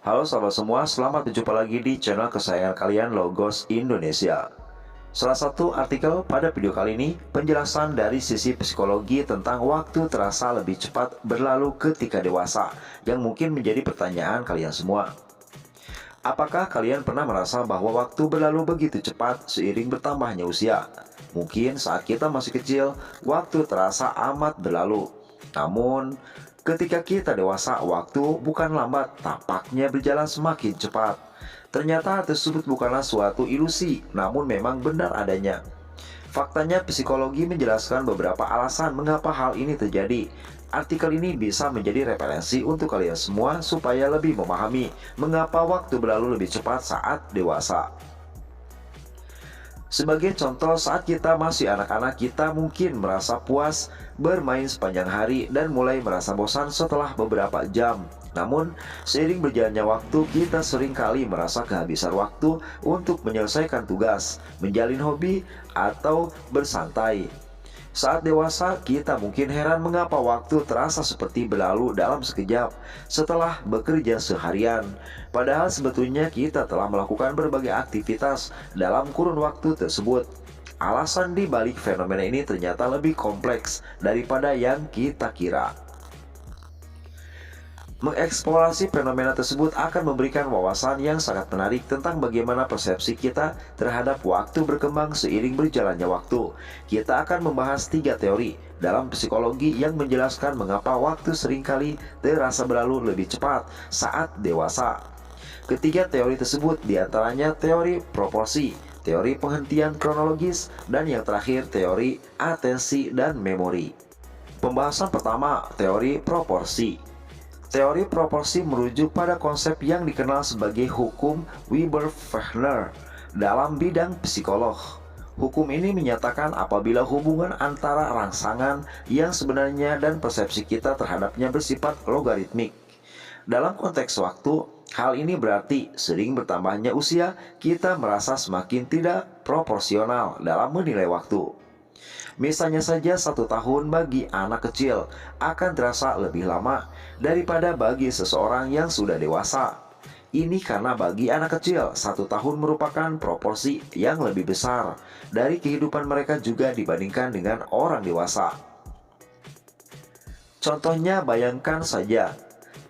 Halo sahabat semua, selamat berjumpa lagi di channel kesayangan kalian Logos Indonesia. Salah satu artikel pada video kali ini penjelasan dari sisi psikologi tentang waktu terasa lebih cepat berlalu ketika dewasa, yang mungkin menjadi pertanyaan kalian semua. Apakah kalian pernah merasa bahwa waktu berlalu begitu cepat seiring bertambahnya usia? Mungkin saat kita masih kecil, waktu terasa amat berlalu. Namun, ketika kita dewasa, waktu bukan lambat, tampaknya berjalan semakin cepat. Ternyata hal tersebut bukanlah suatu ilusi, namun memang benar adanya. Faktanya, psikologi menjelaskan beberapa alasan mengapa hal ini terjadi. Artikel ini bisa menjadi referensi untuk kalian semua supaya lebih memahami mengapa waktu berlalu lebih cepat saat dewasa. Sebagai contoh, saat kita masih anak-anak, kita mungkin merasa puas bermain sepanjang hari dan mulai merasa bosan setelah beberapa jam. Namun, seiring berjalannya waktu, kita seringkali merasa kehabisan waktu untuk menyelesaikan tugas, menjalin hobi, atau bersantai. Saat dewasa, kita mungkin heran mengapa waktu terasa seperti berlalu dalam sekejap setelah bekerja seharian. Padahal sebetulnya kita telah melakukan berbagai aktivitas dalam kurun waktu tersebut. Alasan di balik fenomena ini ternyata lebih kompleks daripada yang kita kira. Mengeksplorasi fenomena tersebut akan memberikan wawasan yang sangat menarik tentang bagaimana persepsi kita terhadap waktu berkembang seiring berjalannya waktu. Kita akan membahas 3 teori dalam psikologi yang menjelaskan mengapa waktu seringkali terasa berlalu lebih cepat saat dewasa. Ketiga teori tersebut diantaranya teori proporsi, teori penghentian kronologis, dan yang terakhir teori atensi dan memori. Pembahasan pertama, teori proporsi. Teori proporsi merujuk pada konsep yang dikenal sebagai hukum Weber-Fechner dalam bidang psikolog. Hukum ini menyatakan apabila hubungan antara rangsangan yang sebenarnya dan persepsi kita terhadapnya bersifat logaritmik. Dalam konteks waktu, hal ini berarti sering bertambahnya usia, kita merasa semakin tidak proporsional dalam menilai waktu. Misalnya saja 1 tahun bagi anak kecil akan terasa lebih lama daripada bagi seseorang yang sudah dewasa. Ini karena bagi anak kecil 1 tahun merupakan proporsi yang lebih besar dari kehidupan mereka juga dibandingkan dengan orang dewasa. Contohnya, bayangkan saja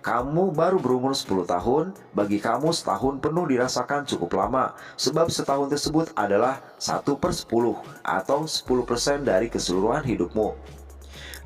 kamu baru berumur 10 tahun, bagi kamu setahun penuh dirasakan cukup lama, sebab setahun tersebut adalah 1/10 atau 10% dari keseluruhan hidupmu.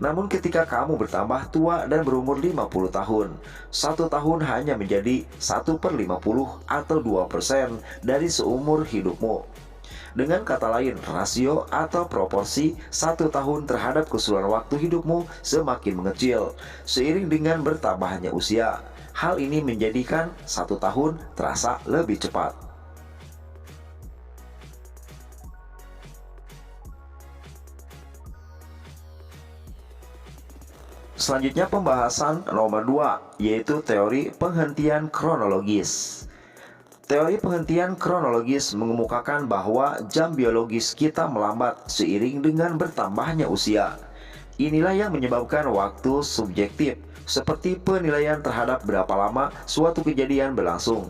Namun ketika kamu bertambah tua dan berumur 50 tahun, 1 tahun hanya menjadi 1/50 atau 2% dari seumur hidupmu. Dengan kata lain, rasio atau proporsi 1 tahun terhadap keseluruhan waktu hidupmu semakin mengecil seiring dengan bertambahnya usia. Hal ini menjadikan 1 tahun terasa lebih cepat. Selanjutnya pembahasan nomor 2, yaitu teori penghentian kronologis. Teori penghentian kronologis mengemukakan bahwa jam biologis kita melambat seiring dengan bertambahnya usia. Inilah yang menyebabkan waktu subjektif, seperti penilaian terhadap berapa lama suatu kejadian berlangsung,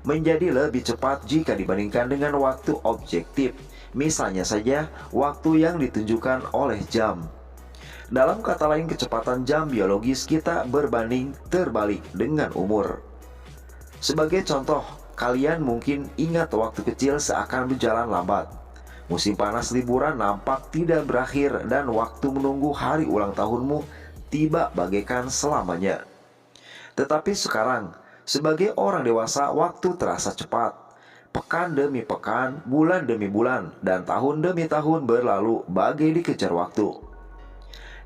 menjadi lebih cepat jika dibandingkan dengan waktu objektif. Misalnya saja, waktu yang ditunjukkan oleh jam. Dalam kata lain, kecepatan jam biologis kita berbanding terbalik dengan umur. Sebagai contoh, kalian mungkin ingat waktu kecil seakan berjalan lambat. Musim panas liburan nampak tidak berakhir dan waktu menunggu hari ulang tahunmu tiba bagaikan selamanya. Tetapi sekarang, sebagai orang dewasa, waktu terasa cepat. Pekan demi pekan, bulan demi bulan, dan tahun demi tahun berlalu bagai dikejar waktu.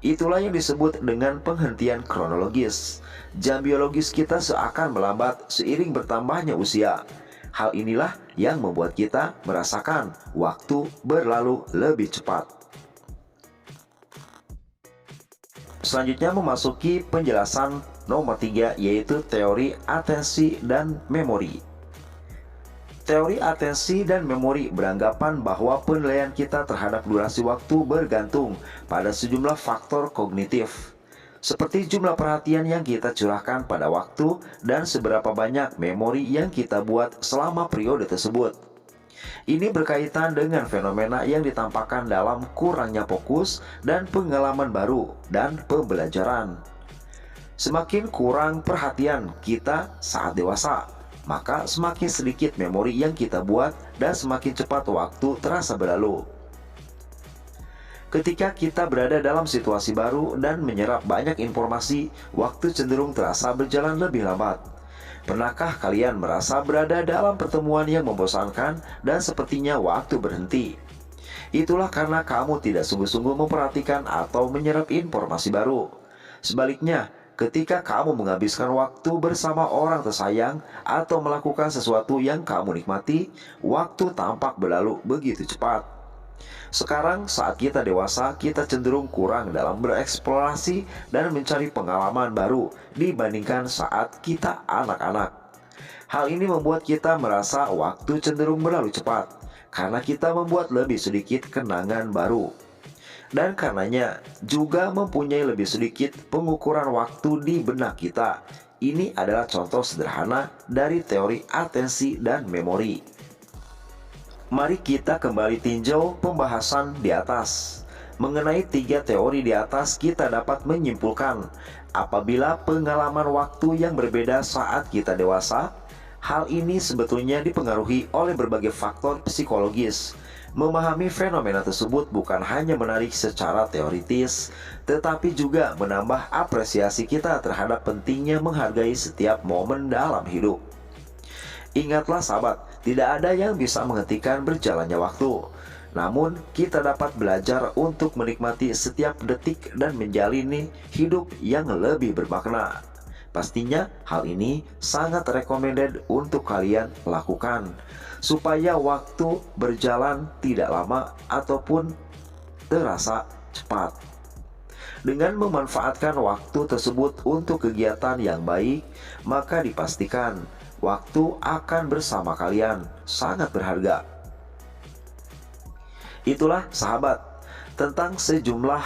Itulah yang disebut dengan penghentian kronologis. Jam biologis kita seakan melambat seiring bertambahnya usia. Hal inilah yang membuat kita merasakan waktu berlalu lebih cepat. Selanjutnya memasuki penjelasan nomor 3, yaitu teori atensi dan memori. Teori atensi dan memori beranggapan bahwa penilaian kita terhadap durasi waktu bergantung pada sejumlah faktor kognitif. seperti jumlah perhatian yang kita curahkan pada waktu dan seberapa banyak memori yang kita buat selama periode tersebut. Ini berkaitan dengan fenomena yang ditampakkan dalam kurangnya fokus dan pengalaman baru dan pembelajaran. Semakin kurang perhatian kita saat dewasa, maka semakin sedikit memori yang kita buat dan semakin cepat waktu terasa berlalu. Ketika kita berada dalam situasi baru dan menyerap banyak informasi, waktu cenderung terasa berjalan lebih lambat. Pernahkah kalian merasa berada dalam pertemuan yang membosankan dan sepertinya waktu berhenti? Itulah karena kamu tidak sungguh-sungguh memperhatikan atau menyerap informasi baru. Sebaliknya, ketika kamu menghabiskan waktu bersama orang tersayang atau melakukan sesuatu yang kamu nikmati, waktu tampak berlalu begitu cepat. Sekarang saat kita dewasa, kita cenderung kurang dalam bereksplorasi dan mencari pengalaman baru dibandingkan saat kita anak-anak. Hal ini membuat kita merasa waktu cenderung berlalu cepat, karena kita membuat lebih sedikit kenangan baru. Dan karenanya juga mempunyai lebih sedikit pengukuran waktu di benak kita. Ini adalah contoh sederhana dari teori atensi dan memori. Mari kita kembali tinjau pembahasan di atas. Mengenai 3 teori di atas, kita dapat menyimpulkan apabila pengalaman waktu yang berbeda saat kita dewasa, hal ini sebetulnya dipengaruhi oleh berbagai faktor psikologis. Memahami fenomena tersebut bukan hanya menarik secara teoritis, tetapi juga menambah apresiasi kita terhadap pentingnya menghargai setiap momen dalam hidup. Ingatlah sahabat, tidak ada yang bisa menghentikan berjalannya waktu. Namun, kita dapat belajar untuk menikmati setiap detik dan menjalani hidup yang lebih bermakna. Pastinya hal ini sangat recommended untuk kalian lakukan, supaya waktu berjalan tidak lama ataupun terasa cepat. Dengan memanfaatkan waktu tersebut untuk kegiatan yang baik, maka dipastikan waktu akan bersama kalian sangat berharga. Itulah sahabat, tentang sejumlah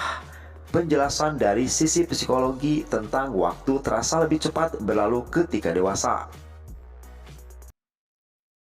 penjelasan dari sisi psikologi tentang waktu terasa lebih cepat berlalu ketika dewasa.